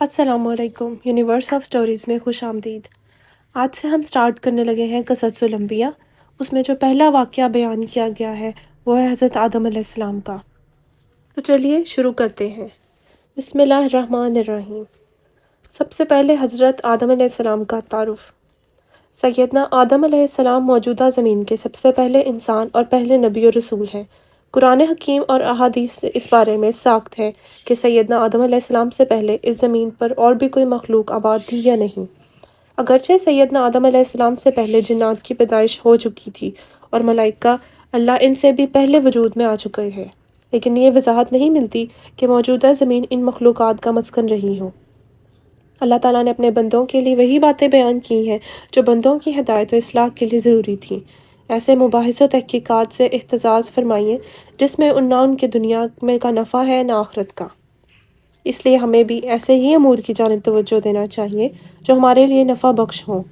السلام علیکم، universe of stories میں خوش آمدید۔ آج سے ہم سٹارٹ کرنے لگے ہیں قصص الانبیاء۔ اس میں جو پہلا واقعہ بیان کیا گیا ہے وہ ہے حضرت آدم علیہ السلام کا۔ تو چلیے شروع کرتے ہیں۔ بسم اللہ الرحمن الرحیم۔ سب سے پہلے حضرت آدم علیہ السلام کا تعارف۔ سیدنا آدم علیہ السلام موجودہ زمین کے سب سے پہلے انسان اور پہلے نبی و رسول ہیں۔ قرآن حکیم اور احادیث اس بارے میں ساخت ہے کہ سیدنا آدم علیہ السلام سے پہلے اس زمین پر اور بھی کوئی مخلوق آباد تھی یا نہیں۔ اگرچہ سیدنا آدم علیہ السلام سے پہلے جنات کی پیدائش ہو چکی تھی اور ملائکہ اللہ ان سے بھی پہلے وجود میں آ چکے ہیں، لیکن یہ وضاحت نہیں ملتی کہ موجودہ زمین ان مخلوقات کا مسکن رہی ہو۔ اللہ تعالیٰ نے اپنے بندوں کے لیے وہی باتیں بیان کی ہیں جو بندوں کی ہدایت و اصلاح کے لیے ضروری تھیں۔ ایسے مباحث و تحقیقات سے احتجاج فرمائیے جس میں نہ ان کے دنیا میں کا نفع ہے نہ آخرت کا۔ اس لیے ہمیں بھی ایسے ہی امور کی جانب توجہ دینا چاہیے جو ہمارے لیے نفع بخش ہوں۔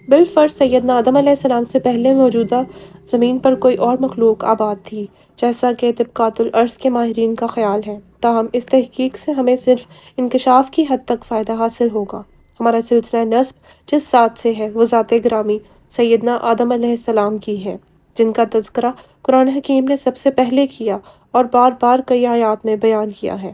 بالفرض سیدنا آدم علیہ السلام سے پہلے موجودہ زمین پر کوئی اور مخلوق آباد تھی، جیسا کہ طبقات الارض کے ماہرین کا خیال ہے۔ تاہم اس تحقیق سے ہمیں صرف انکشاف کی حد تک فائدہ حاصل ہوگا۔ ہمارا سلسلہ نسب جس ذات سے ہے وہ ذات گرامی سیدنا آدم علیہ السلام کی ہے، جن کا تذکرہ قرآن حکیم نے سب سے پہلے کیا اور بار بار کئی آیات میں بیان کیا ہے۔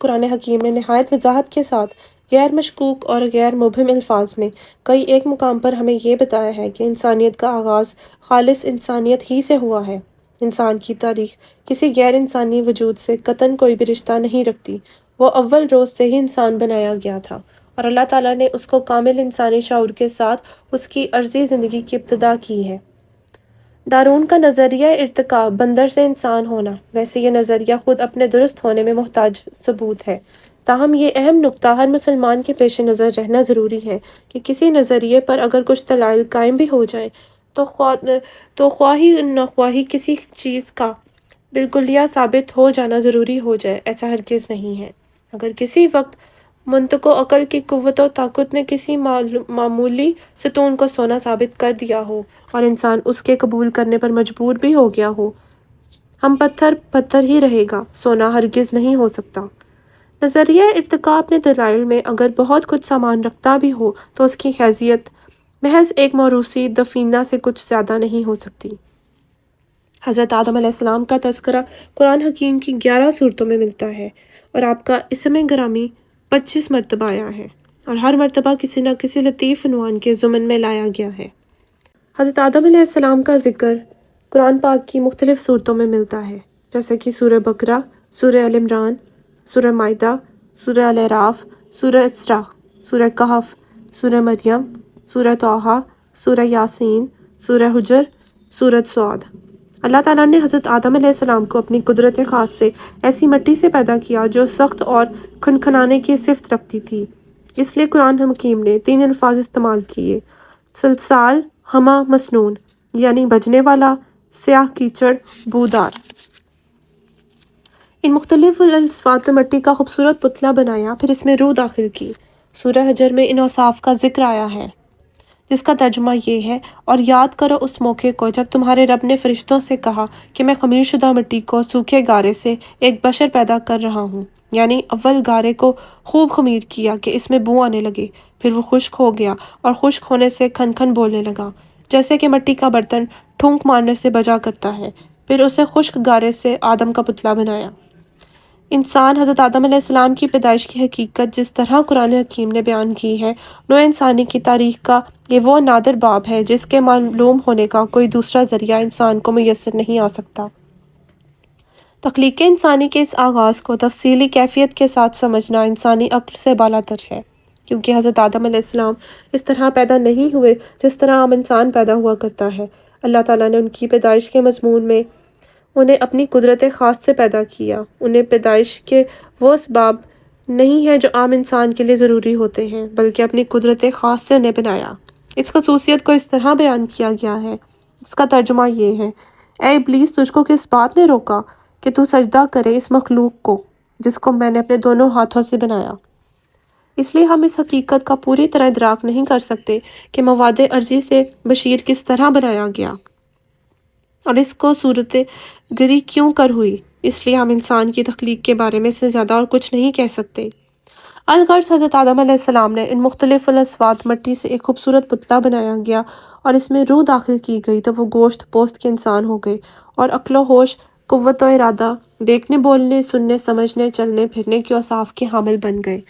قرآن حکیم نے نہایت وضاحت کے ساتھ غیر مشکوک اور غیر مبہم الفاظ میں کئی ایک مقام پر ہمیں یہ بتایا ہے کہ انسانیت کا آغاز خالص انسانیت ہی سے ہوا ہے۔ انسان کی تاریخ کسی غیر انسانی وجود سے قطعاً کوئی بھی رشتہ نہیں رکھتی، وہ اول روز سے ہی انسان بنایا گیا تھا اور اللہ تعالیٰ نے اس کو کامل انسانی شعور کے ساتھ اس کی عرضی زندگی کی ابتدا کی ہے۔ ڈارون کا نظریہ ارتقاء بندر سے انسان ہونا، ویسے یہ نظریہ خود اپنے درست ہونے میں محتاج ثبوت ہے۔ تاہم یہ اہم نکتہ ہر مسلمان کے پیش نظر رہنا ضروری ہے کہ کسی نظریے پر اگر کچھ دلائل قائم بھی ہو جائیں تو خواہی نخواہی کسی چیز کا بالکلیہ ثابت ہو جانا ضروری ہو جائے، ایسا ہرگز نہیں ہے۔ اگر کسی وقت منطق و عقل کی قوت و طاقت نے کسی معمولی ستون کو سونا ثابت کر دیا ہو اور انسان اس کے قبول کرنے پر مجبور بھی ہو گیا ہو، ہم پتھر ہی رہے گا، سونا ہرگز نہیں ہو سکتا۔ نظریہ ارتقاء اپنے دلائل میں اگر بہت کچھ سامان رکھتا بھی ہو تو اس کی حیثیت محض ایک موروثی دفینہ سے کچھ زیادہ نہیں ہو سکتی۔ حضرت آدم علیہ السلام کا تذکرہ قرآن حکیم کی 11 صورتوں میں ملتا ہے اور آپ کا اسم گرامی 25 مرتبہ آیا ہے، اور ہر مرتبہ کسی نہ کسی لطیف عنوان کے ضمن میں لایا گیا ہے۔ حضرت آدم علیہ السلام کا ذکر قرآن پاک کی مختلف صورتوں میں ملتا ہے، جیسے کہ سورہ بقرہ، سورہ آل عمران، سورہ مائدہ، سورہ الاعراف، سورہ اسراء، سورہ کہف، سورہ مریم، سورہ طٰہٰ، سورہ یاسین، سورہ حجر، سورۃ صاد۔ اللہ تعالیٰ نے حضرت آدم علیہ السلام کو اپنی قدرت خاص سے ایسی مٹی سے پیدا کیا جو سخت اور کھنکھنانے کی صفت رکھتی تھی۔ اس لیے قرآن حکیم نے 3 الفاظ استعمال کیے: سلسال، ہمہ مسنون، یعنی بجنے والا، سیاہ کیچڑ، بودار۔ ان مختلف الصفات نے مٹی کا خوبصورت پتلا بنایا، پھر اس میں روح داخل کی۔ سورہ حجر میں ان اوصاف کا ذکر آیا ہے جس کا ترجمہ یہ ہے: اور یاد کرو اس موقع کو جب تمہارے رب نے فرشتوں سے کہا کہ میں خمیر شدہ مٹی کو سوکھے گارے سے ایک بشر پیدا کر رہا ہوں، یعنی اول گارے کو خوب خمیر کیا کہ اس میں بو آنے لگے، پھر وہ خشک ہو گیا اور خشک ہونے سے کھن کھن بولنے لگا، جیسے کہ مٹی کا برتن ٹھونک مارنے سے بجا کرتا ہے۔ پھر اسے خشک گارے سے آدم کا پتلا بنایا۔ انسان حضرت آدم علیہ السلام کی پیدائش کی حقیقت جس طرح قرآن حکیم نے بیان کی ہے، نوع انسانی کی تاریخ کا یہ وہ نادر باب ہے جس کے معلوم ہونے کا کوئی دوسرا ذریعہ انسان کو میسر نہیں آ سکتا۔ تخلیق انسانی کے اس آغاز کو تفصیلی کیفیت کے ساتھ سمجھنا انسانی عقل سے بالاتر ہے، کیونکہ حضرت آدم علیہ السلام اس طرح پیدا نہیں ہوئے جس طرح عام انسان پیدا ہوا کرتا ہے۔ اللہ تعالیٰ نے ان کی پیدائش کے مضمون میں انہیں اپنی قدرت خاص سے پیدا کیا۔ انہیں پیدائش کے وہ اسباب نہیں ہیں جو عام انسان کے لیے ضروری ہوتے ہیں، بلکہ اپنی قدرت خاص سے انہیں بنایا۔ اس خصوصیت کو اس طرح بیان کیا گیا ہے، اس کا ترجمہ یہ ہے: اے ابلیس، تجھ کو کس بات نے روکا کہ تو سجدہ کرے اس مخلوق کو جس کو میں نے اپنے دونوں ہاتھوں سے بنایا؟ اس لیے ہم اس حقیقت کا پوری طرح ادراک نہیں کر سکتے کہ مواد ارضی سے بشیر کس طرح بنایا گیا اور اس کو صورت گری کیوں کر ہوئی۔ اس لیے ہم انسان کی تخلیق کے بارے میں اس سے زیادہ اور کچھ نہیں کہہ سکتے۔ الغرض حضرت آدم علیہ السلام نے ان مختلف الاسوات مٹی سے ایک خوبصورت پتلا بنایا گیا اور اس میں روح داخل کی گئی تو وہ گوشت پوست کے انسان ہو گئے اور عقل و ہوش، قوت و ارادہ، دیکھنے، بولنے، سننے، سمجھنے، چلنے پھرنے کے اوصاف کے حامل بن گئے۔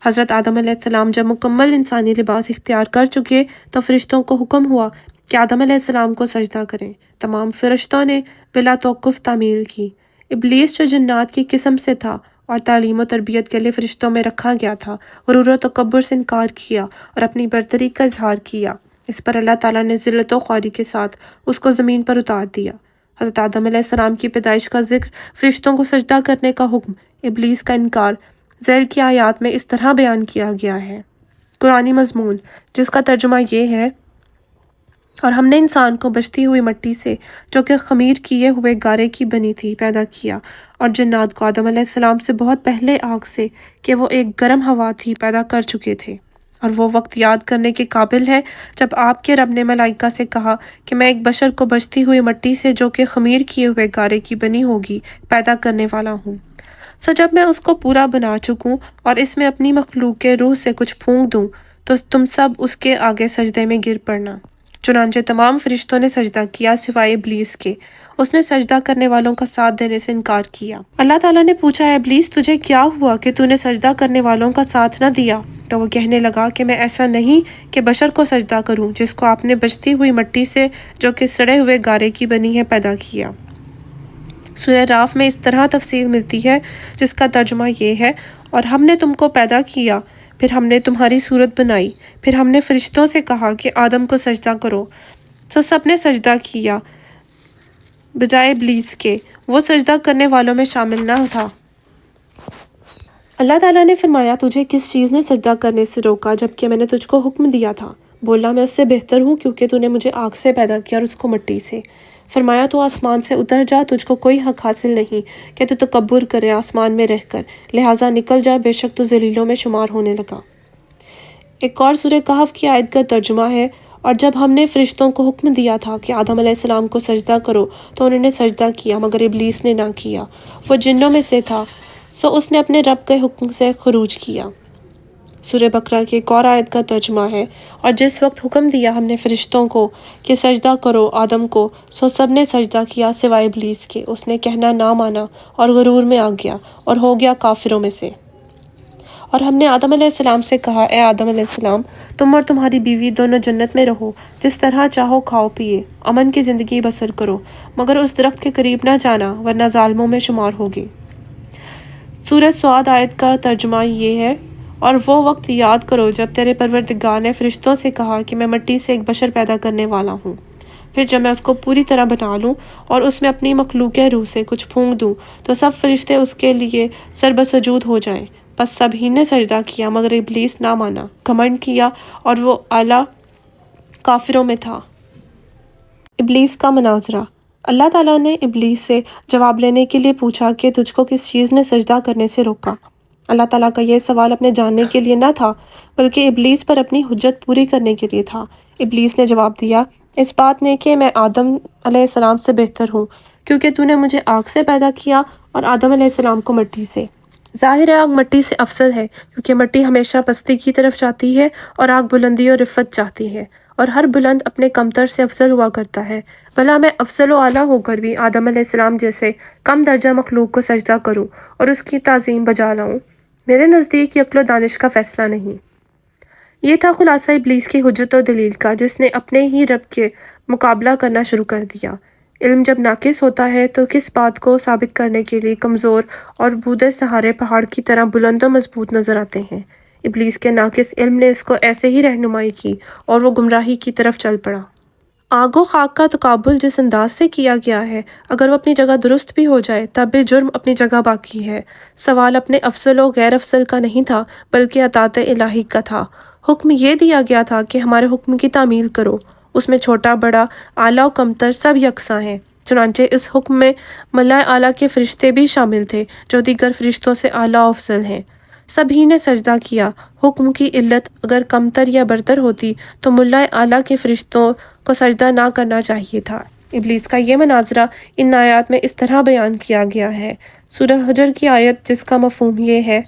حضرت آدم علیہ السلام جب مکمل انسانی لباس اختیار کر چکے تو فرشتوں کو حکم ہوا کہ آدم علیہ السلام کو سجدہ کریں۔ تمام فرشتوں نے بلا توقف تعمیل کی۔ ابلیس جو جنات کی قسم سے تھا اور تعلیم و تربیت کے لیے فرشتوں میں رکھا گیا تھا، غرور و تکبر سے انکار کیا اور اپنی برتری کا اظہار کیا۔ اس پر اللہ تعالیٰ نے ذلت و خواری کے ساتھ اس کو زمین پر اتار دیا۔ حضرت آدم علیہ السلام کی پیدائش کا ذکر، فرشتوں کو سجدہ کرنے کا حکم، ابلیس کا انکار ذیل کی آیات میں اس طرح بیان کیا گیا ہے۔ قرآنی مضمون جس کا ترجمہ یہ ہے: اور ہم نے انسان کو بچتی ہوئی مٹی سے جو کہ خمیر کیے ہوئے گارے کی بنی تھی پیدا کیا، اور جنات کو آدم علیہ السلام سے بہت پہلے آگ سے کہ وہ ایک گرم ہوا تھی پیدا کر چکے تھے۔ اور وہ وقت یاد کرنے کے قابل ہے جب آپ کے رب نے ملائکہ سے کہا کہ میں ایک بشر کو بچتی ہوئی مٹی سے جو کہ خمیر کیے ہوئے گارے کی بنی ہوگی پیدا کرنے والا ہوں۔ سو جب میں اس کو پورا بنا چکوں اور اس میں اپنی مخلوق کے روح سے کچھ پھونک دوں تو تم سب اس کے آگے سجدے میں گر پڑنا۔ چنانچہ تمام فرشتوں نے سجدہ کیا سوائے ابلیس کے، اس نے سجدہ کرنے والوں کا ساتھ دینے سے انکار کیا۔ اللہ تعالیٰ نے پوچھا، اے ابلیس تجھے کیا ہوا کہ تو نے سجدہ کرنے والوں کا ساتھ نہ دیا؟ تو وہ کہنے لگا کہ میں ایسا نہیں کہ بشر کو سجدہ کروں جس کو آپ نے بچتی ہوئی مٹی سے جو کہ سڑے ہوئے گارے کی بنی ہے پیدا کیا۔ سورہ راف میں اس طرح تفصیل ملتی ہے جس کا ترجمہ یہ ہے: اور ہم نے تم کو پیدا کیا، پھر ہم نے تمہاری صورت بنائی، پھر ہم نے فرشتوں سے کہا کہ آدم کو سجدہ کرو، سو سب نے سجدہ کیا بجائے ابلیس کے، وہ سجدہ کرنے والوں میں شامل نہ تھا۔ اللہ تعالیٰ نے فرمایا، تجھے کس چیز نے سجدہ کرنے سے روکا جبکہ میں نے تجھ کو حکم دیا تھا؟ بولا، میں اس سے بہتر ہوں کیونکہ تو نے مجھے آگ سے پیدا کیا اور اس کو مٹی سے۔ فرمایا، تو آسمان سے اتر جا، تجھ کو کوئی حق حاصل نہیں کہ تو تکبر کرے آسمان میں رہ کر، لہٰذا نکل جا، بے شک تو ذلیلوں میں شمار ہونے لگا۔ ایک اور سورہ کہف کی آیت کا ترجمہ ہے: اور جب ہم نے فرشتوں کو حکم دیا تھا کہ آدم علیہ السلام کو سجدہ کرو تو انہوں نے سجدہ کیا مگر ابلیس نے نہ کیا، وہ جنوں میں سے تھا، سو اس نے اپنے رب کے حکم سے خروج کیا۔ سورہ بقرہ کی ایک اور آیت کا ترجمہ ہے: اور جس وقت حکم دیا ہم نے فرشتوں کو کہ سجدہ کرو آدم کو، سو سب نے سجدہ کیا سوائے ابلیس کے، اس نے کہنا نہ مانا اور غرور میں آ گیا اور ہو گیا کافروں میں سے۔ اور ہم نے آدم علیہ السلام سے کہا، اے آدم علیہ السلام، تم اور تمہاری بیوی دونوں جنت میں رہو، جس طرح چاہو کھاؤ پیے، امن کی زندگی بسر کرو، مگر اس درخت کے قریب نہ جانا ورنہ ظالموں میں شمار ہوگی۔ سورہ سعد آیت کا ترجمہ یہ ہے: اور وہ وقت یاد کرو جب تیرے پروردگار نے فرشتوں سے کہا کہ میں مٹی سے ایک بشر پیدا کرنے والا ہوں، پھر جب میں اس کو پوری طرح بنا لوں اور اس میں اپنی مخلوق روح سے کچھ پھونک دوں تو سب فرشتے اس کے لیے سربسجود ہو جائیں۔ بس سب ہی نے سجدہ کیا مگر ابلیس نہ مانا، گھمنڈ کیا اور وہ اعلیٰ کافروں میں تھا۔ ابلیس کا مناظرہ۔ اللہ تعالیٰ نے ابلیس سے جواب لینے کے لیے پوچھا کہ تجھ کو کس چیز نے سجدہ کرنے سے روکا؟ اللہ تعالیٰ کا یہ سوال اپنے جاننے کے لیے نہ تھا بلکہ ابلیس پر اپنی حجت پوری کرنے کے لیے تھا۔ ابلیس نے جواب دیا، اس بات نے کہ میں آدم علیہ السلام سے بہتر ہوں کیونکہ تو نے مجھے آگ سے پیدا کیا اور آدم علیہ السلام کو مٹی سے۔ ظاہر ہے آگ مٹی سے افضل ہے کیونکہ مٹی ہمیشہ پستی کی طرف جاتی ہے اور آگ بلندی اور رفعت چاہتی ہے، اور ہر بلند اپنے کمتر سے افضل ہوا کرتا ہے۔ بھلا میں افضل و اعلیٰ ہو کر بھی آدم علیہ السلام جیسے کم درجہ مخلوق کو سجدہ کروں اور اس کی تعظیم بجا لاؤں؟ میرے نزدیک یہ عقل و دانش کا فیصلہ نہیں۔ یہ تھا خلاصہ ابلیس کی حجت و دلیل کا، جس نے اپنے ہی رب کے مقابلہ کرنا شروع کر دیا۔ علم جب ناقص ہوتا ہے تو کس بات کو ثابت کرنے کے لیے کمزور اور بودے سہارے پہاڑ کی طرح بلند و مضبوط نظر آتے ہیں۔ ابلیس کے ناقص علم نے اس کو ایسے ہی رہنمائی کی اور وہ گمراہی کی طرف چل پڑا۔ آگ و خاک کا تقابل جس انداز سے کیا گیا ہے، اگر وہ اپنی جگہ درست بھی ہو جائے تب بھی جرم اپنی جگہ باقی ہے۔ سوال اپنے افضل و غیر افضل کا نہیں تھا بلکہ اطاعت الہی کا تھا۔ حکم یہ دیا گیا تھا کہ ہمارے حکم کی تعمیل کرو، اس میں چھوٹا بڑا، اعلیٰ و کمتر سب یکساں ہیں۔ چنانچہ اس حکم میں ملائے اعلیٰ کے فرشتے بھی شامل تھے جو دیگر فرشتوں سے اعلیٰ و افضل ہیں۔ سبھی نے سجدہ کیا۔ حکم کی علت اگر کمتر یا برتر ہوتی تو ملائے اعلیٰ کے فرشتوں کو سجدہ نہ کرنا چاہیے تھا۔ ابلیس کا یہ مناظرہ ان آیات میں اس طرح بیان کیا گیا ہے۔ سورہ حجر کی آیت جس کا مفہوم یہ ہے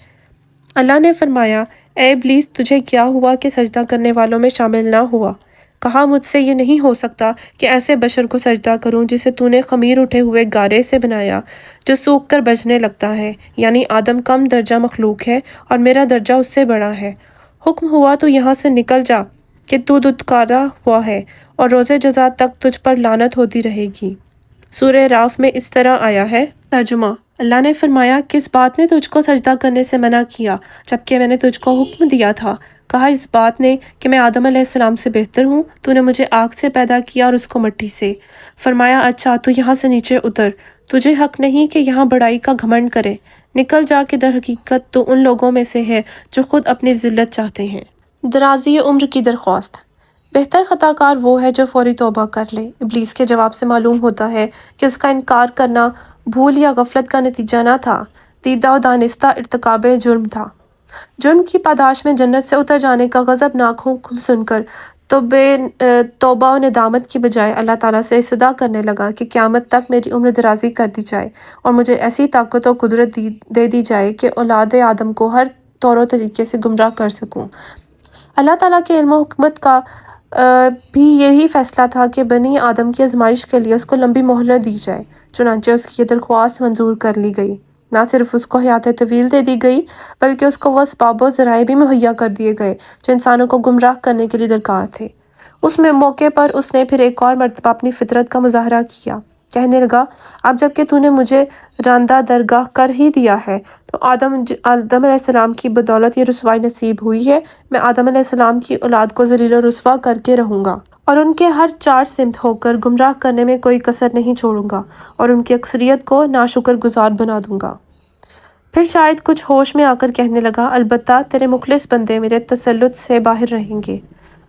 اللہ نے فرمایا، اے ابلیس، تجھے کیا ہوا کہ سجدہ کرنے والوں میں شامل نہ ہوا؟ کہا، مجھ سے یہ نہیں ہو سکتا کہ ایسے بشر کو سجدہ کروں جسے تو نے خمیر اٹھے ہوئے گارے سے بنایا، جو سوکھ کر بجنے لگتا ہے، یعنی آدم کم درجہ مخلوق ہے اور میرا درجہ اس سے بڑا ہے۔ حکم ہوا تو یہاں سے نکل جا کہ تو دھتکارا ہوا ہے اور روز جزا تک تجھ پر لعنت ہوتی رہے گی۔ سورہ راف میں اس طرح آیا ہے۔ ترجمہ: اللہ نے فرمایا، کس بات نے تجھ کو سجدہ کرنے سے منع کیا جبکہ میں نے تجھ کو حکم دیا تھا؟ کہا، اس بات نے کہ میں آدم علیہ السلام سے بہتر ہوں۔ تو نے مجھے آگ سے پیدا کیا اور اس کو مٹی سے۔ فرمایا، اچھا تو یہاں سے نیچے اتر، تجھے حق نہیں کہ یہاں بڑائی کا گھمنڈ کرے۔ نکل جا کہ در حقیقت تو ان لوگوں میں سے ہے جو خود اپنی ذلت چاہتے ہیں۔ درازی عمر کی درخواست۔ بہتر خطا کار وہ ہے جو فوری توبہ کر لے۔ ابلیس کے جواب سے معلوم ہوتا ہے کہ اس کا انکار کرنا بھول یا غفلت کا نتیجہ نہ تھا، دیدہ و دانستہ ارتکاب جرم تھا۔ جرم کی پاداش میں جنت سے اتر جانے کا غضبناک حکم سن کر تو بے توبہ و ندامت کی بجائے اللہ تعالیٰ سے صدا کرنے لگا کہ قیامت تک میری عمر دراز کر دی جائے اور مجھے ایسی طاقت و قدرت دے دی جائے کہ اولاد آدم کو ہر طور و طریقے سے گمراہ کر سکوں۔ اللہ تعالیٰ کے علم و حکمت کا بھی یہی فیصلہ تھا کہ بنی آدم کی آزمائش کے لیے اس کو لمبی مہلت دی جائے۔ چنانچہ اس کی یہ درخواست منظور کر لی گئی۔ نہ صرف اس کو حیات طویل دے دی گئی بلکہ اس کو وہ اسباب و ذرائع بھی مہیا کر دیے گئے جو انسانوں کو گمراہ کرنے کے لیے درکار تھے۔ اس میں موقع پر اس نے پھر ایک اور مرتبہ اپنی فطرت کا مظاہرہ کیا۔ کہنے لگا، اب جب کہ تو نے مجھے راندہ درگاہ کر ہی دیا ہے تو آدم علیہ السلام کی بدولت یہ رسوائی نصیب ہوئی ہے، میں آدم علیہ السلام کی اولاد کو ذلیل و رسوا کر کے رہوں گا اور ان کے ہر چار سمت ہو کر گمراہ کرنے میں کوئی کسر نہیں چھوڑوں گا اور ان کی اکثریت کو ناشکر گزار بنا دوں گا۔ پھر شاید کچھ ہوش میں آ کر کہنے لگا، البتہ تیرے مخلص بندے میرے تسلط سے باہر رہیں گے۔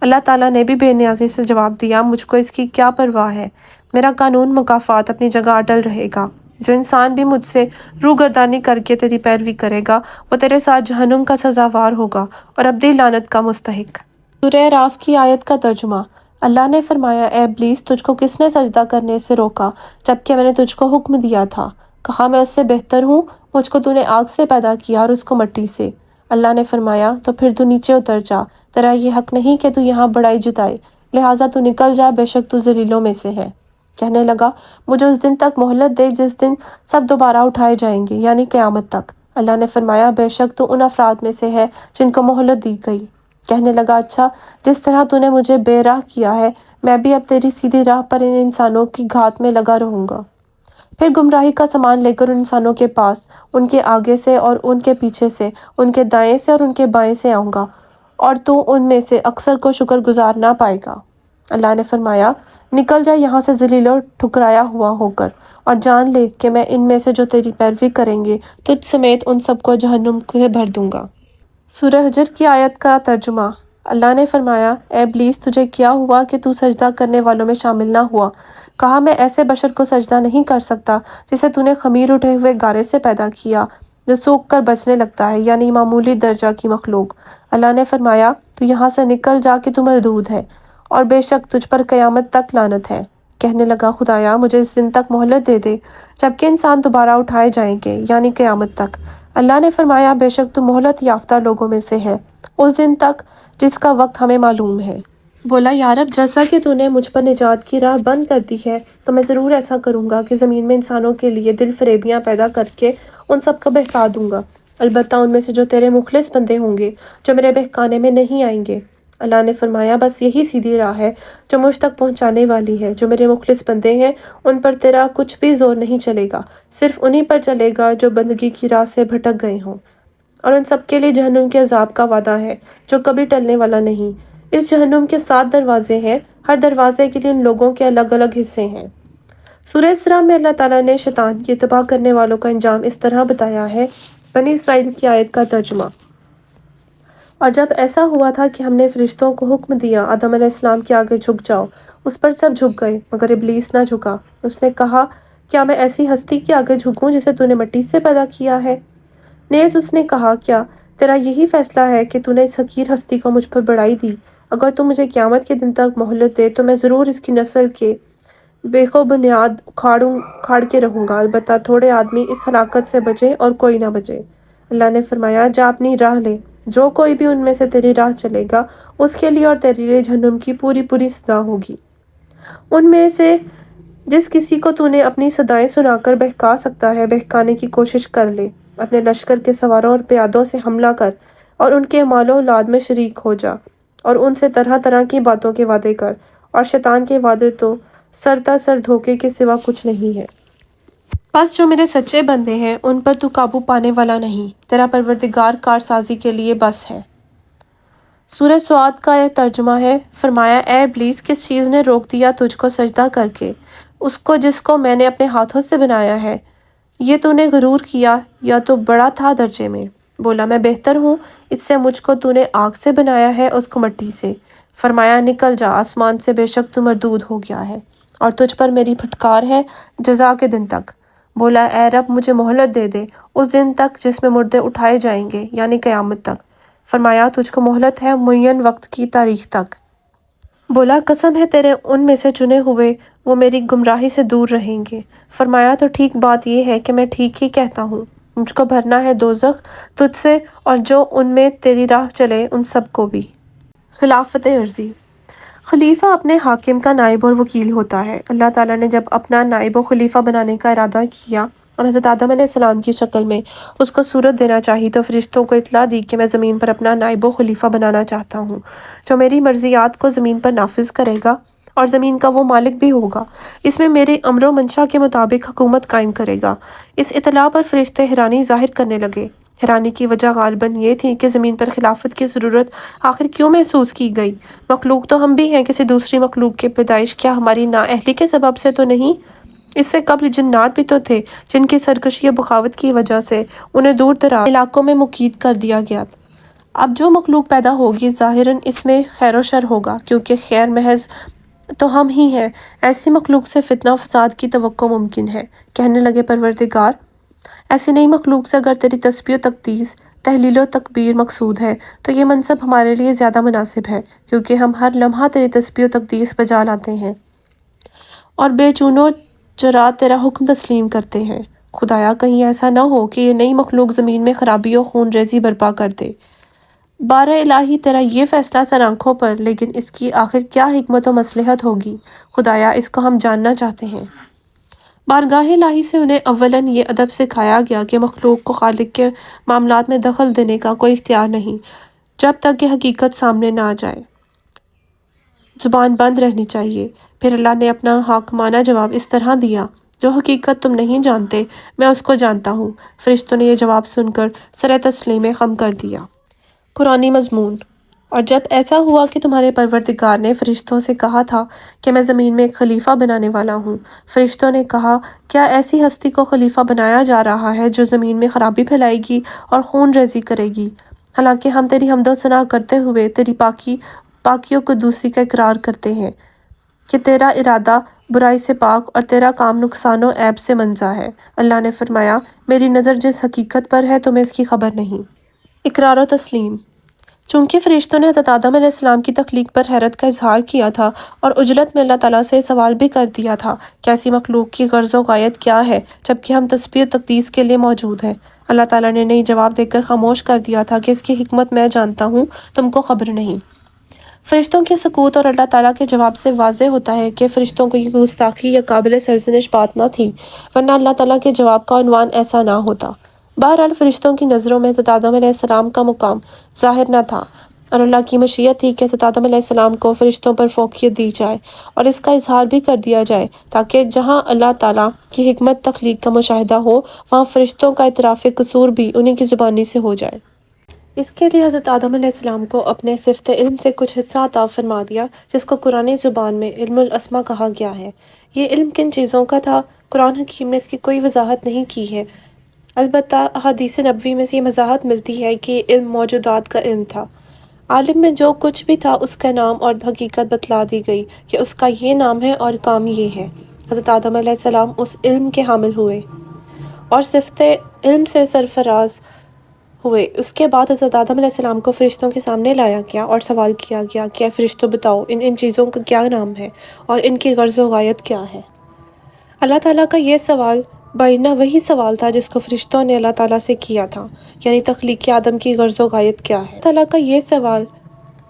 اللہ تعالیٰ نے بھی بے نیازی سے جواب دیا، مجھ کو اس کی کیا پرواہ ہے، میرا قانون مکافات اپنی جگہ اٹل رہے گا۔ جو انسان بھی مجھ سے روگردانی کر کے تیری پیروی کرے گا وہ تیرے ساتھ جہنم کا سزاوار ہوگا اور ابدی لعنت کا مستحق۔ سورہ راف کی آیت کا ترجمہ۔ اللہ نے فرمایا، اے ابلیس، تجھ کو کس نے سجدہ کرنے سے روکا جبکہ میں نے تجھ کو حکم دیا تھا؟ کہا، میں اس سے بہتر ہوں، مجھ کو تو نے آگ سے پیدا کیا اور اس کو مٹی سے۔ اللہ نے فرمایا، تو پھر تو نیچے اتر جا، تیرا یہ حق نہیں کہ تو یہاں بڑائی جتائے، لہٰذا تو نکل جا، بے شک تو ذلیلوں میں سے ہے۔ کہنے لگا، مجھے اس دن تک مہلت دے جس دن سب دوبارہ اٹھائے جائیں گے، یعنی قیامت تک۔ اللہ نے فرمایا، بے شک تو ان افراد میں سے ہے جن کو مہلت دی گئی۔ کہنے لگا، اچھا، جس طرح تو نے مجھے بے راہ کیا ہے میں بھی اب تیری سیدھی راہ پر ان انسانوں کی گھات میں لگا رہوں گا۔ پھر گمراہی کا سامان لے کر ان انسانوں کے پاس، ان کے آگے سے اور ان کے پیچھے سے، ان کے دائیں سے اور ان کے بائیں سے آؤں گا، اور تو ان میں سے اکثر کو شکر گزار نہ پائے گا۔ اللہ نے فرمایا، نکل جا یہاں سے ذلیل اور ٹھکرایا ہوا ہو کر، اور جان لے کہ میں ان میں سے جو تیری پیروی کریں گے تجھ سمیت ان سب کو جہنم سے بھر دوں گا۔ سورہ حجر کی آیت کا ترجمہ۔ اللہ نے فرمایا، اے ابلیس، تجھے کیا ہوا کہ تو سجدہ کرنے والوں میں شامل نہ ہوا؟ کہا، میں ایسے بشر کو سجدہ نہیں کر سکتا جسے تو نے خمیر اٹھے ہوئے گارے سے پیدا کیا، جو سوکھ کر بچنے لگتا ہے، یعنی معمولی درجہ کی مخلوق۔ اللہ نے فرمایا، تو یہاں سے نکل جا کہ تو مردود ہے اور بے شک تجھ پر قیامت تک لعنت ہے۔ کہنے لگا، خدایا، مجھے اس دن تک مہلت دے دے جبکہ انسان دوبارہ اٹھائے جائیں گے، یعنی قیامت تک۔ اللہ نے فرمایا، بے شک تو مہلت یافتہ لوگوں میں سے ہے، اس دن تک جس کا وقت ہمیں معلوم ہے۔ بولا، یا رب، جیسا کہ تو نے مجھ پر نجات کی راہ بند کر دی ہے تو میں ضرور ایسا کروں گا کہ زمین میں انسانوں کے لیے دل فریبیاں پیدا کر کے ان سب کا بہکا دوں گا، البتہ ان میں سے جو تیرے مخلص بندے ہوں گے جو میرے بہکانے میں نہیں آئیں گے۔ اللہ نے فرمایا، بس یہی سیدھی راہ ہے جو مجھ تک پہنچانے والی ہے۔ جو میرے مخلص بندے ہیں ان پر تیرا کچھ بھی زور نہیں چلے گا، صرف انہی پر چلے گا جو بندگی کی راہ سے بھٹک گئے ہوں، اور ان سب کے لیے جہنم کے عذاب کا وعدہ ہے جو کبھی ٹلنے والا نہیں۔ اس جہنم کے 7 دروازے ہیں، ہر دروازے کے لیے ان لوگوں کے الگ الگ حصے ہیں۔ سورہ اسراء میں اللہ تعالیٰ نے شیطان کی اتباع کرنے والوں کا انجام اس طرح بتایا ہے۔ بنی اسرائیل کی آیت کا ترجمہ۔ اور جب ایسا ہوا تھا کہ ہم نے فرشتوں کو حکم دیا، آدم علیہ السلام کے آگے جھک جاؤ، اس پر سب جھک گئے مگر ابلیس نہ جھکا۔ اس نے کہا، کیا میں ایسی ہستی کے آگے جھکوں جسے تو نے مٹی سے پیدا کیا ہے؟ نیز اس نے کہا، کیا تیرا یہی فیصلہ ہے کہ تو نے اس حقیر ہستی کو مجھ پر بڑھائی دی؟ اگر تو مجھے قیامت کے دن تک مہلت دے تو میں ضرور اس کی نسل کے بیخ و بنیاد اکھاڑ کے رہوں گا، البتہ تھوڑے آدمی اس ہلاکت سے بچیں اور کوئی نہ بچے۔ اللہ نے فرمایا جا اپنی راہ لے، جو کوئی بھی ان میں سے تیری راہ چلے گا اس کے لیے اور تیرے لیے جہنم کی پوری پوری سزا ہوگی۔ ان میں سے جس کسی کو تو نے اپنی صدائیں سنا کر بہکا سکتا ہے بہکانے کی کوشش کر لے، اپنے لشکر کے سواروں اور پیادوں سے حملہ کر اور ان کے مال و اولاد میں شریک ہو جا اور ان سے طرح طرح کی باتوں کے وعدے کر، اور شیطان کے وعدے تو سرتاسر دھوکے کے سوا کچھ نہیں ہے۔ بس جو میرے سچے بندے ہیں ان پر تو قابو پانے والا نہیں، تیرا پروردگار کارسازی کے لیے بس ہے۔ سورہ سعد کا یہ ترجمہ ہے، فرمایا اے ابلیس، کس چیز نے روک دیا تجھ کو سجدہ کر کے اس کو جس کو میں نے اپنے ہاتھوں سے بنایا ہے؟ یہ تو نے غرور کیا یا تو بڑا تھا درجے میں؟ بولا میں بہتر ہوں اس سے، مجھ کو تو نے آگ سے بنایا ہے اس کو مٹی سے۔ فرمایا نکل جا آسمان سے، بے شک تو مردود ہو گیا ہے اور تجھ پر میری پھٹکار ہے جزا کے دن تک۔ بولا اے رب مجھے مہلت دے دے اس دن تک جس میں مردے اٹھائے جائیں گے، یعنی قیامت تک۔ فرمایا تجھ کو مہلت ہے معین وقت کی تاریخ تک۔ بولا قسم ہے تیرے ان میں سے چنے ہوئے وہ میری گمراہی سے دور رہیں گے۔ فرمایا تو ٹھیک بات یہ ہے کہ میں ٹھیک ہی کہتا ہوں، مجھ کو بھرنا ہے دوزخ تجھ سے اور جو ان میں تیری راہ چلے ان سب کو بھی۔ خلافت عرضی۔ خلیفہ اپنے حاکم کا نائب اور وکیل ہوتا ہے۔ اللہ تعالیٰ نے جب اپنا نائب و خلیفہ بنانے کا ارادہ کیا اور حضرت آدم علیہ السلام کی شکل میں اس کو صورت دینا چاہی تو فرشتوں کو اطلاع دی کہ میں زمین پر اپنا نائب و خلیفہ بنانا چاہتا ہوں جو میری مرضیات کو زمین پر نافذ کرے گا اور زمین کا وہ مالک بھی ہوگا، اس میں میرے امر و منشا کے مطابق حکومت قائم کرے گا۔ اس اطلاع پر فرشتے حیرانی ظاہر کرنے لگے۔ حیرانی کی وجہ غالباً یہ تھی کہ زمین پر خلافت کی ضرورت آخر کیوں محسوس کی گئی؟ مخلوق تو ہم بھی ہیں، کسی دوسری مخلوق کی پیدائش کیا ہماری نااہلی کے سبب سے تو نہیں؟ اس سے قبل جنات بھی تو تھے جن کی سرکشی و بغاوت کی وجہ سے انہیں دور دراز علاقوں میں مقید کر دیا گیا۔ اب جو مخلوق پیدا ہوگی ظاہراً اس میں خیر و شر ہوگا، کیونکہ خیر محض تو ہم ہی ہیں، ایسی مخلوق سے فتنہ و فساد کی توقع ممکن ہے۔ کہنے لگے پروردگار ایسی نئی مخلوق سے اگر تیری تسبیح و تقدیس، تحلیل و تکبیر مقصود ہے تو یہ منصب ہمارے لیے زیادہ مناسب ہے، کیونکہ ہم ہر لمحہ تیری تسبیح و تقدیس بجا لاتے ہیں اور بے چون و چرا تیرا حکم تسلیم کرتے ہیں۔ خدایا کہیں ایسا نہ ہو کہ یہ نئی مخلوق زمین میں خرابی و خون ریزی برپا کر دے۔ بار الہی تیرا یہ فیصلہ سر آنکھوں پر، لیکن اس کی آخر کیا حکمت و مصلحت ہوگی؟ خدایا اس کو ہم جاننا چاہتے ہیں۔ بارگاہ الہی سے انہیں اولاً یہ ادب سکھایا گیا کہ مخلوق کو خالق کے معاملات میں دخل دینے کا کوئی اختیار نہیں جب تک کہ حقیقت سامنے نہ آ جائے، زبان بند رہنی چاہیے۔ پھر اللہ نے اپنا حاکمانہ جواب اس طرح دیا، جو حقیقت تم نہیں جانتے میں اس کو جانتا ہوں۔ فرشتوں نے یہ جواب سن کر سر تسلیم خم کر دیا۔ قرآنی مضمون۔ اور جب ایسا ہوا کہ تمہارے پروردگار نے فرشتوں سے کہا تھا کہ میں زمین میں ایک خلیفہ بنانے والا ہوں، فرشتوں نے کہا کیا ایسی ہستی کو خلیفہ بنایا جا رہا ہے جو زمین میں خرابی پھیلائے گی اور خون ریزی کرے گی؟ حالانکہ ہم تیری حمد و ثنا کرتے ہوئے تیری پاکی و قدوسی کا اقرار کرتے ہیں کہ تیرا ارادہ برائی سے پاک اور تیرا کام نقصان و عیب سے منزہ ہے۔ اللہ نے فرمایا میری نظر جس حقیقت پر ہے تمہیں اس کی خبر نہیں۔ اقرار و تسلیم۔ چونکہ فرشتوں نے حضرت آدم علیہ السلام کی تخلیق پر حیرت کا اظہار کیا تھا اور عجلت میں اللہ تعالیٰ سے سوال بھی کر دیا تھا کہ ایسی مخلوق کی غرض و غایت کیا ہے جبکہ ہم تسبیح و تقدیس کے لیے موجود ہیں، اللہ تعالیٰ نے نہیں جواب دے کر خاموش کر دیا تھا کہ اس کی حکمت میں جانتا ہوں، تم کو خبر نہیں۔ فرشتوں کے سکوت اور اللہ تعالیٰ کے جواب سے واضح ہوتا ہے کہ فرشتوں کو یہ گستاخی یا قابل سرزنش بات نہ تھی، ورنہ اللہ تعالیٰ کے جواب کا عنوان ایسا نہ ہوتا۔ بہرحال فرشتوں کی نظروں میں حضرت آدم علیہ السلام کا مقام ظاہر نہ تھا اور اللہ کی مشیت تھی کہ حضرت آدم علیہ السلام کو فرشتوں پر فوقیت دی جائے اور اس کا اظہار بھی کر دیا جائے تاکہ جہاں اللہ تعالیٰ کی حکمت تخلیق کا مشاہدہ ہو وہاں فرشتوں کا اعتراف قصور بھی انہی کی زبانی سے ہو جائے۔ اس کے لیے حضرت آدم علیہ السلام کو اپنے صفت علم سے کچھ حصہ عطا فرما دیا جس کو قرآن زبان میں علم الاسما کہا گیا ہے۔ یہ علم کن چیزوں کا تھا؟ قرآن حکیم نے اس کی کوئی وضاحت نہیں کی ہے، البتہ احادیث نبوی میں سے یہ وضاحت ملتی ہے کہ یہ علم موجودات کا علم تھا۔ عالم میں جو کچھ بھی تھا اس کا نام اور حقیقت بتلا دی گئی کہ اس کا یہ نام ہے اور کام یہ ہے۔ حضرت آدم علیہ السلام اس علم کے حامل ہوئے اور صفت علم سے سرفراز ہوئے۔ اس کے بعد حضرت آدم علیہ السلام کو فرشتوں کے سامنے لایا گیا اور سوال کیا گیا کہ اے فرشتوں بتاؤ ان چیزوں کا کیا نام ہے اور ان کی غرض و غایت کیا ہے؟ اللہ تعالیٰ کا یہ سوال بائنا وہی سوال تھا جس کو فرشتوں نے اللہ تعالیٰ سے کیا تھا، یعنی تخلیق آدم کی غرض و غایت کیا ہے۔ اللہ تعالیٰ کا یہ سوال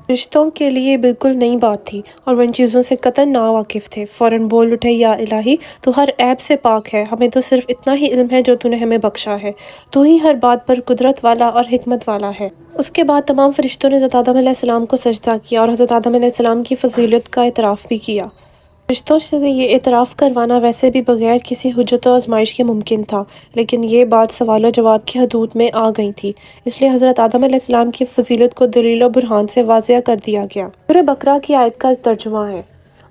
فرشتوں کے لیے بالکل نئی بات تھی اور وہ ان چیزوں سے قطعاً ناواقف تھے۔ فوراً بول اٹھے، یا الہی، تو ہر عیب سے پاک ہے، ہمیں تو صرف اتنا ہی علم ہے جو تو نے ہمیں بخشا ہے، تو ہی ہر بات پر قدرت والا اور حکمت والا ہے۔ اس کے بعد تمام فرشتوں نے حضرت آدم علیہ السلام کو سجدہ کیا اور حضرت آدم علیہ السلام کی فضیلت کا اعتراف بھی کیا۔ فرشتوں سے یہ اعتراف کروانا ویسے بھی بغیر کسی حجت و آزمائش کے ممکن تھا، لیکن یہ بات سوال و جواب کی حدود میں آ گئی تھی، اس لیے حضرت آدم علیہ السلام کی فضیلت کو دلیل و برہان سے واضح کر دیا گیا۔ سورہ بقرہ کی آیت کا ترجمہ ہے،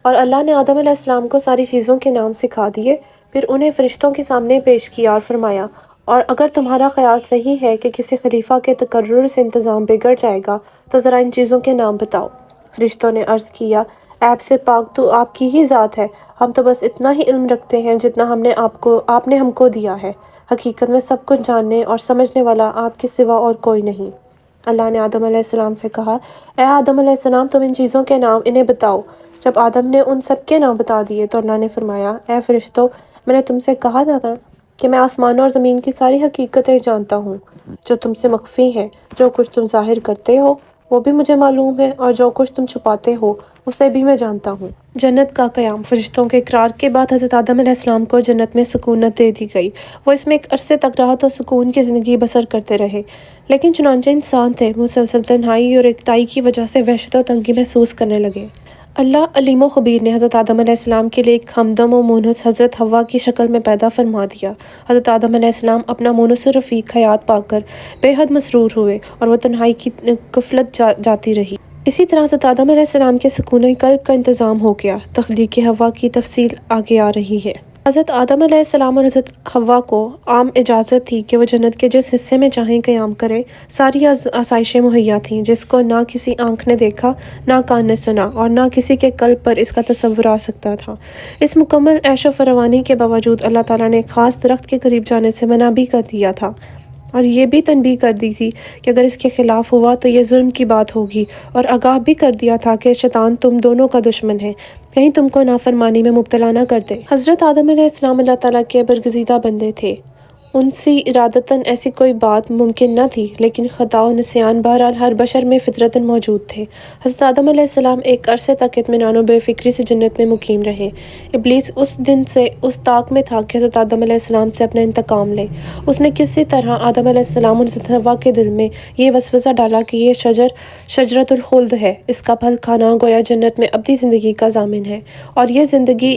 اور اللہ نے آدم علیہ السلام کو ساری چیزوں کے نام سکھا دیے، پھر انہیں فرشتوں کے سامنے پیش کیا اور فرمایا، اور اگر تمہارا خیال صحیح ہے کہ کسی خلیفہ کے تقرر سے انتظام بگڑ جائے گا تو ذرا ان چیزوں کے نام بتاؤ۔ فرشتوں نے عرض کیا، عیب سے پاک تو آپ کی ہی ذات ہے، ہم تو بس اتنا ہی علم رکھتے ہیں جتنا آپ نے ہم کو دیا ہے، حقیقت میں سب کچھ جاننے اور سمجھنے والا آپ کے سوا اور کوئی نہیں۔ اللہ نے آدم علیہ السلام سے کہا، اے آدم علیہ السلام، تم ان چیزوں کے نام انہیں بتاؤ۔ جب آدم نے ان سب کے نام بتا دیے تو اللہ نے فرمایا، اے فرشتوں، میں نے تم سے کہا تھا کہ میں آسمانوں اور زمین کی ساری حقیقتیں جانتا ہوں، جو تم سے مخفی ہیں، جو کچھ تم ظاہر کرتے ہو وہ بھی مجھے معلوم ہے، اور جو کچھ تم چھپاتے ہو اسے بھی میں جانتا ہوں۔ جنت کا قیام۔ فرشتوں کے اقرار کے بعد حضرت آدم علیہ السلام کو جنت میں سکونت دے دی گئی، وہ اس میں ایک عرصے تک راحت و سکون کی زندگی بسر کرتے رہے، لیکن چنانچہ انسان تھے، مسلسل تنہائی اور ایکتائی کی وجہ سے وحشت و تنگی محسوس کرنے لگے۔ اللہ علیم و خبیر نے حضرت آدم علیہ السلام کے لیے ایک ہمدم و مونس حضرت حوا کی شکل میں پیدا فرما دیا۔ حضرت آدم علیہ السلام اپنا مونس و رفیق حیات پا کر بے حد مسرور ہوئے اور وہ تنہائی کی غفلت جاتی رہی۔ اسی طرح حضرت آدم علیہ السلام کے سکون قلب کا انتظام ہو گیا۔ تخلیق حوا کی تفصیل آگے آ رہی ہے۔ حضرت آدم علیہ السلام اور حضرت حوا کو عام اجازت تھی کہ وہ جنت کے جس حصے میں چاہیں قیام کریں، ساری آسائشیں مہیا تھیں، جس کو نہ کسی آنکھ نے دیکھا، نہ کان نے سنا، اور نہ کسی کے قلب پر اس کا تصور آ سکتا تھا۔ اس مکمل عیش و فراوانی کے باوجود اللہ تعالیٰ نے ایک خاص درخت کے قریب جانے سے منع بھی کر دیا تھا، اور یہ بھی تنبیہ کر دی تھی کہ اگر اس کے خلاف ہوا تو یہ ظلم کی بات ہوگی، اور آگاہ بھی کر دیا تھا کہ شیطان تم دونوں کا دشمن ہے، کہیں تم کو نافرمانی میں مبتلا نہ کر دے۔ حضرت آدم علیہ السلام اللہ تعالیٰ کے برگزیدہ بندے تھے، ان سے ارادتاً ایسی کوئی بات ممکن نہ تھی، لیکن خطا و نسیان بہرحال ہر بشر میں فطرتاً موجود تھے۔ حضرت آدم علیہ السلام ایک عرصے تک اطمینان و بے فکری سے جنت میں مقیم رہے۔ ابلیس اس دن سے اس طاق میں تھا کہ حضرت آدم علیہ السلام سے اپنا انتقام لے۔ اس نے کسی طرح آدم علیہ السلام اور حضرت حوا کے دل میں یہ وسوسہ ڈالا کہ یہ شجرۃ الخلد ہے، اس کا پھل کھانا گویا جنت میں ابدی زندگی کا ضامن ہے، اور یہ زندگی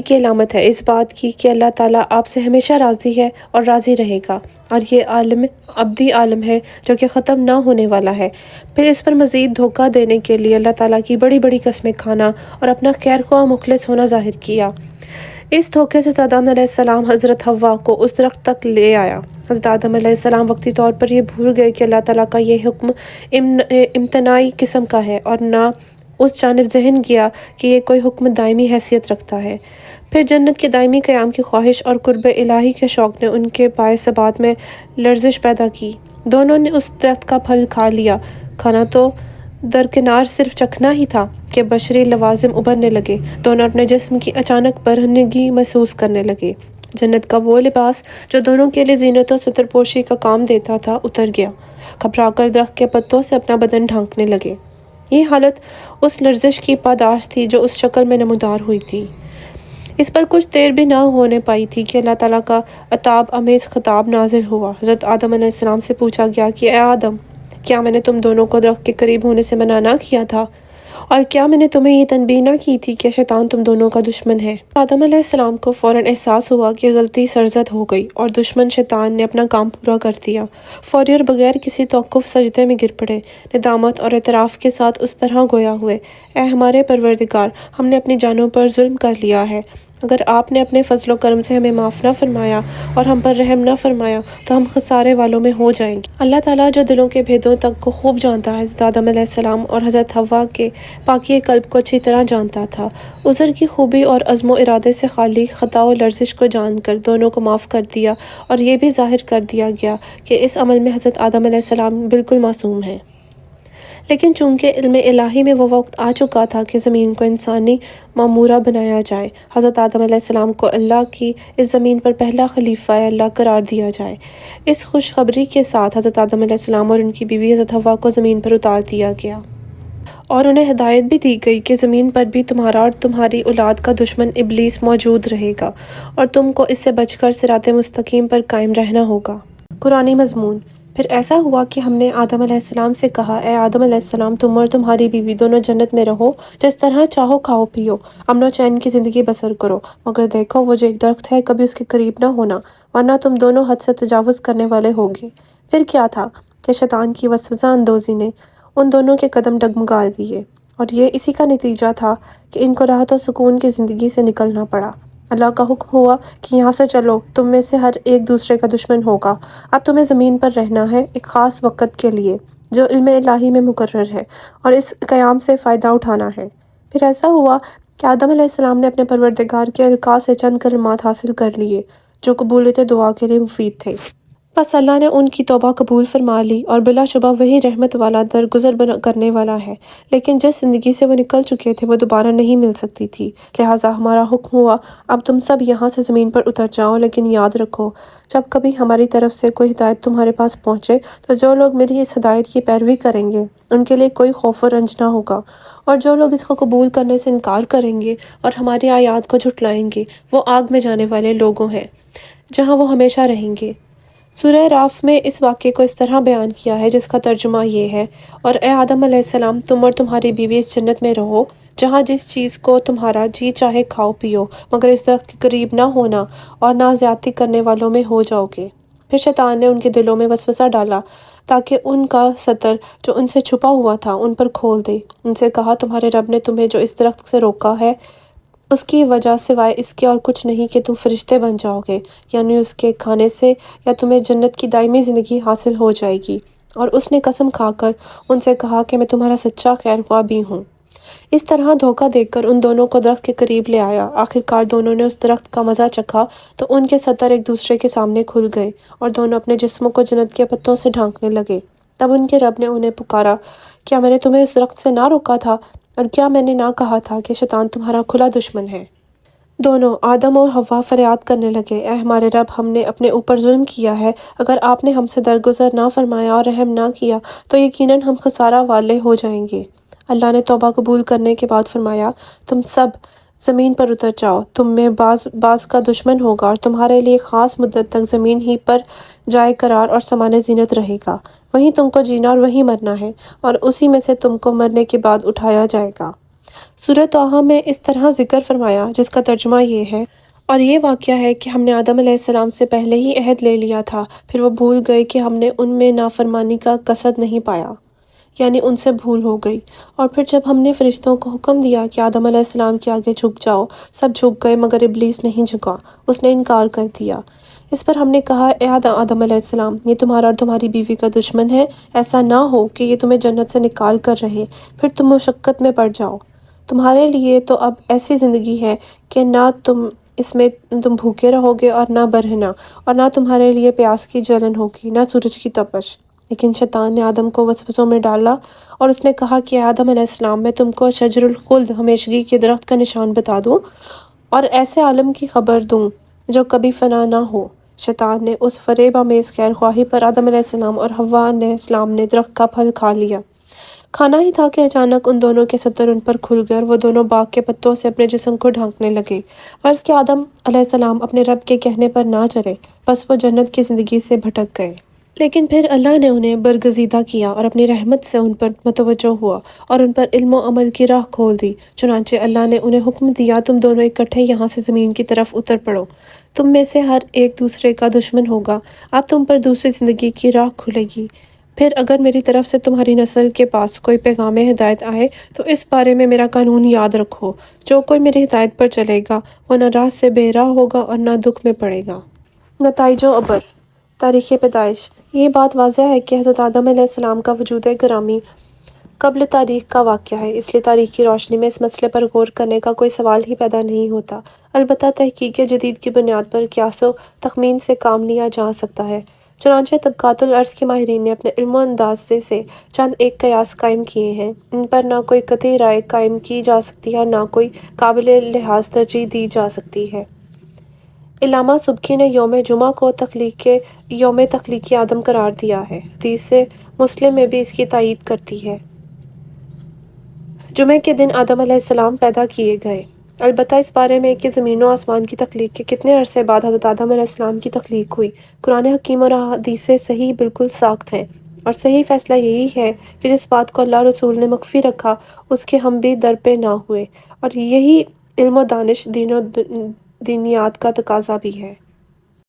کی علامت ہے اس بات کی کہ اللہ تعالیٰ آپ سے ہمیشہ راضی ہے اور راضی رہے گا، اور یہ عالم ابدی عالم ہے جو کہ ختم نہ ہونے والا ہے۔ پھر اس پر مزید دھوکہ دینے کے لیے اللہ تعالیٰ کی بڑی بڑی قسمیں کھانا اور اپنا خیر خواہ مخلص ہونا ظاہر کیا۔ اس دھوکے سے آدم علیہ السلام حضرت حوا کو اس درخت تک لے آیا۔ حضرت آدم علیہ السلام وقتی طور پر یہ بھول گئے کہ اللہ تعالیٰ کا یہ حکم امتناعی قسم کا ہے، اور نہ اس جانب ذہن گیا کہ یہ کوئی حکم دائمی حیثیت رکھتا ہے۔ پھر جنت کے دائمی قیام کی خواہش اور قرب الہی کے شوق نے ان کے پائے ثبات میں لرزش پیدا کی۔ دونوں نے اس درخت کا پھل کھا لیا، کھانا تو درکنار صرف چکھنا ہی تھا کہ بشری لوازم ابھرنے لگے، دونوں اپنے جسم کی اچانک برہنگی محسوس کرنے لگے۔ جنت کا وہ لباس جو دونوں کے لیے زینت و ستر پوشی کا کام دیتا تھا اتر گیا، گھبرا کر درخت کے پتوں سے اپنا بدن ڈھانکنے لگے۔ یہ حالت اس لرزش کی پاداش تھی جو اس شکل میں نمودار ہوئی تھی۔ اس پر کچھ دیر بھی نہ ہونے پائی تھی کہ اللہ تعالیٰ کا عتاب آمیز خطاب نازل ہوا۔ حضرت آدم علیہ السلام سے پوچھا گیا کہ اے آدم، کیا میں نے تم دونوں کو درخت کے قریب ہونے سے منع نہ کیا تھا؟ اور کیا میں نے تمہیں یہ تنبیہ نہ کی تھی کہ شیطان تم دونوں کا دشمن ہے؟ آدم علیہ السلام کو فوراً احساس ہوا کہ غلطی سرزد ہو گئی اور دشمن شیطان نے اپنا کام پورا کر دیا۔ فوری اور بغیر کسی توقف سجدے میں گر پڑے، ندامت اور اعتراف کے ساتھ اس طرح گویا ہوئے، اے ہمارے پروردگار، ہم نے اپنی جانوں پر ظلم کر لیا ہے۔ اگر آپ نے اپنے فضل و کرم سے ہمیں معاف نہ فرمایا اور ہم پر رحم نہ فرمایا تو ہم خسارے والوں میں ہو جائیں گے۔ اللہ تعالیٰ جو دلوں کے بھیدوں تک کو خوب جانتا ہے، حضرت آدم علیہ السلام اور حضرت حوا کے پاکی قلب کو اچھی طرح جانتا تھا۔ عذر کی خوبی اور عزم و ارادے سے خالی خطا و لرزش کو جان کر دونوں کو معاف کر دیا، اور یہ بھی ظاہر کر دیا گیا کہ اس عمل میں حضرت آدم علیہ السلام بالکل معصوم ہیں۔ لیکن چونکہ علم الہی میں وہ وقت آ چکا تھا کہ زمین کو انسانی معمورہ بنایا جائے، حضرت آدم علیہ السلام کو اللہ کی اس زمین پر پہلا خلیفہ اللہ قرار دیا جائے۔ اس خوشخبری کے ساتھ حضرت آدم علیہ السلام اور ان کی بیوی حضرت حوا کو زمین پر اتار دیا گیا، اور انہیں ہدایت بھی دی گئی کہ زمین پر بھی تمہارا اور تمہاری اولاد کا دشمن ابلیس موجود رہے گا، اور تم کو اس سے بچ کر صراط مستقیم پر قائم رہنا ہوگا۔ قرآنی مضمون۔ پھر ایسا ہوا کہ ہم نے آدم علیہ السلام سے کہا، اے آدم علیہ السلام، تم اور تمہاری بیوی دونوں جنت میں رہو، جس طرح چاہو کھاؤ پیو، امن و چین کی زندگی بسر کرو، مگر دیکھو وہ جو ایک درخت ہے، کبھی اس کے قریب نہ ہونا، ورنہ تم دونوں حد سے تجاوز کرنے والے ہوگے۔ پھر کیا تھا کہ شیطان کی وسوسہ اندوزی نے ان دونوں کے قدم ڈگمگا دیے، اور یہ اسی کا نتیجہ تھا کہ ان کو راحت و سکون کی زندگی سے نکلنا پڑا۔ اللہ کا حکم ہوا کہ یہاں سے چلو، تم میں سے ہر ایک دوسرے کا دشمن ہوگا، اب تمہیں زمین پر رہنا ہے ایک خاص وقت کے لیے جو علم الہی میں مقرر ہے، اور اس قیام سے فائدہ اٹھانا ہے۔ پھر ایسا ہوا کہ آدم علیہ السلام نے اپنے پروردگار کے القاء سے چند کلمات حاصل کر لیے جو قبولیت دعا کے لیے مفید تھے۔ بس اللہ نے ان کی توبہ قبول فرما لی، اور بلا شبہ وہی رحمت والا درگزر کرنے والا ہے، لیکن جس زندگی سے وہ نکل چکے تھے وہ دوبارہ نہیں مل سکتی تھی۔ لہٰذا ہمارا حکم ہوا، اب تم سب یہاں سے زمین پر اتر جاؤ، لیکن یاد رکھو جب کبھی ہماری طرف سے کوئی ہدایت تمہارے پاس پہنچے تو جو لوگ میری اس ہدایت کی پیروی کریں گے ان کے لیے کوئی خوف و رنج نہ ہوگا، اور جو لوگ اس کو قبول کرنے سے انکار کریں گے اور ہماری آیات کو جھٹلائیں گے وہ آگ میں جانے والے لوگوں ہیں جہاں وہ ہمیشہ رہیں گے۔ سورہ راف میں اس واقعے کو اس طرح بیان کیا ہے جس کا ترجمہ یہ ہے، اور اے آدم علیہ السلام، تم اور تمہاری بیوی اس جنت میں رہو جہاں جس چیز کو تمہارا جی چاہے کھاؤ پیو، مگر اس درخت کے قریب نہ ہونا، اور نہ زیادتی کرنے والوں میں ہو جاؤ گے۔ پھر شیطان نے ان کے دلوں میں وسوسہ ڈالا تاکہ ان کا ستر جو ان سے چھپا ہوا تھا ان پر کھول دے۔ ان سے کہا، تمہارے رب نے تمہیں جو اس درخت سے روکا ہے اس کی وجہ سوائے اس کے اور کچھ نہیں کہ تم فرشتے بن جاؤ گے، یعنی اس کے کھانے سے یا تمہیں جنت کی دائمی زندگی حاصل ہو جائے گی۔ اور اس نے قسم کھا کر ان سے کہا کہ میں تمہارا سچا خیر خواہ بھی ہوں۔ اس طرح دھوکہ دے کر ان دونوں کو درخت کے قریب لے آیا۔ آخرکار دونوں نے اس درخت کا مزہ چکھا تو ان کے ستر ایک دوسرے کے سامنے کھل گئے، اور دونوں اپنے جسموں کو جنت کے پتوں سے ڈھانکنے لگے۔ تب ان کے رب نے انہیں پکارا، کیا میں نے تمہیں اس درخت سے نہ روکا تھا، اور کیا میں نے نہ کہا تھا کہ شیطان تمہارا کھلا دشمن ہے؟ دونوں آدم اور حوا فریاد کرنے لگے، اے ہمارے رب، ہم نے اپنے اوپر ظلم کیا ہے، اگر آپ نے ہم سے درگزر نہ فرمایا اور رحم نہ کیا تو یقیناً ہم خسارہ والے ہو جائیں گے۔ اللہ نے توبہ قبول کرنے کے بعد فرمایا، تم سب زمین پر اتر جاؤ، تم میں بعض کا دشمن ہوگا، اور تمہارے لیے خاص مدت تک زمین ہی پر جائے قرار اور سامان زینت رہے گا، وہیں تم کو جینا اور وہیں مرنا ہے، اور اسی میں سے تم کو مرنے کے بعد اٹھایا جائے گا۔ سورہ طٰہٰ میں اس طرح ذکر فرمایا جس کا ترجمہ یہ ہے، اور یہ واقعہ ہے کہ ہم نے آدم علیہ السلام سے پہلے ہی عہد لے لیا تھا، پھر وہ بھول گئے کہ ہم نے ان میں نافرمانی کا قصد نہیں پایا، یعنی ان سے بھول ہو گئی۔ اور پھر جب ہم نے فرشتوں کو حکم دیا کہ آدم علیہ السلام کے آگے جھک جاؤ، سب جھک گئے مگر ابلیس نہیں جھکا، اس نے انکار کر دیا۔ اس پر ہم نے کہا، اے آدم علیہ السلام، یہ تمہارا اور تمہاری بیوی کا دشمن ہے، ایسا نہ ہو کہ یہ تمہیں جنت سے نکال کر رہے، پھر تم مشقت میں پڑ جاؤ۔ تمہارے لیے تو اب ایسی زندگی ہے کہ نہ اس میں تم بھوکے رہو گے اور نہ برہنہ، اور نہ تمہارے لیے پیاس کی جلن ہوگی، نہ سورج کی تپش۔ لیکن شیطان نے آدم کو وسوسوں میں ڈالا، اور اس نے کہا کہ آدم علیہ السلام، میں تم کو شجر الخلد ہمیشگی کے درخت کا نشان بتا دوں اور ایسے عالم کی خبر دوں جو کبھی فنا نہ ہو۔ شیطان نے اس فریب آمیز خیر خواہی پر آدم علیہ السلام اور حوا علیہ السلام نے درخت کا پھل کھا لیا۔ کھانا ہی تھا کہ اچانک ان دونوں کے ستر ان پر کھل گئے، اور وہ دونوں باغ کے پتوں سے اپنے جسم کو ڈھانکنے لگے، غرض کہ آدم علیہ السلام اپنے رب کے کہنے پر نہ چلے، بس وہ جنت کی زندگی سے بھٹک گئے۔ لیکن پھر اللہ نے انہیں برگزیدہ کیا اور اپنی رحمت سے ان پر متوجہ ہوا اور ان پر علم و عمل کی راہ کھول دی۔ چنانچہ اللہ نے انہیں حکم دیا، تم دونوں اکٹھے یہاں سے زمین کی طرف اتر پڑو، تم میں سے ہر ایک دوسرے کا دشمن ہوگا، اب تم پر دوسری زندگی کی راہ کھلے گی۔ پھر اگر میری طرف سے تمہاری نسل کے پاس کوئی پیغام ہدایت آئے تو اس بارے میں میرا قانون یاد رکھو، جو کوئی میری ہدایت پر چلے گا وہ نہ راہ سے بے راہ ہوگا اور نہ دکھ میں پڑے گا۔ نتائج و عبر۔ تاریخ پیدائش۔ یہ بات واضح ہے کہ حضرت آدم علیہ السلام کا وجود گرامی قبل تاریخ کا واقعہ ہے، اس لیے تاریخ کی روشنی میں اس مسئلے پر غور کرنے کا کوئی سوال ہی پیدا نہیں ہوتا۔ البتہ تحقیق جدید کی بنیاد پر قیاس و تخمین سے کام لیا جا سکتا ہے۔ چنانچہ طبقات الارض کے ماہرین نے اپنے علم و اندازے سے چند ایک قیاس قائم کیے ہیں۔ ان پر نہ کوئی قطعی رائے قائم کی جا سکتی ہے، نہ کوئی قابل لحاظ ترجیح دی جا سکتی ہے۔ علامہ سبکی نے یوم جمعہ کو یوم تخلیق آدم قرار دیا ہے۔ حدیث مسلم میں بھی اس کی تائید کرتی ہے۔ جمعے کے دن آدم علیہ السلام پیدا کیے گئے۔ البتہ اس بارے میں کہ زمین و آسمان کی تخلیق کے کتنے عرصے بعد حضرت آدم علیہ السلام کی تخلیق ہوئی، قرآن حکیم اور احادیث صحیح بالکل ساخت ہیں، اور صحیح فیصلہ یہی ہے کہ جس بات کو اللہ رسول نے مخفی رکھا اس کے ہم بھی در پہ نہ ہوئے، اور یہی علم و دانش دین و دینیات کا تقاضا بھی ہے۔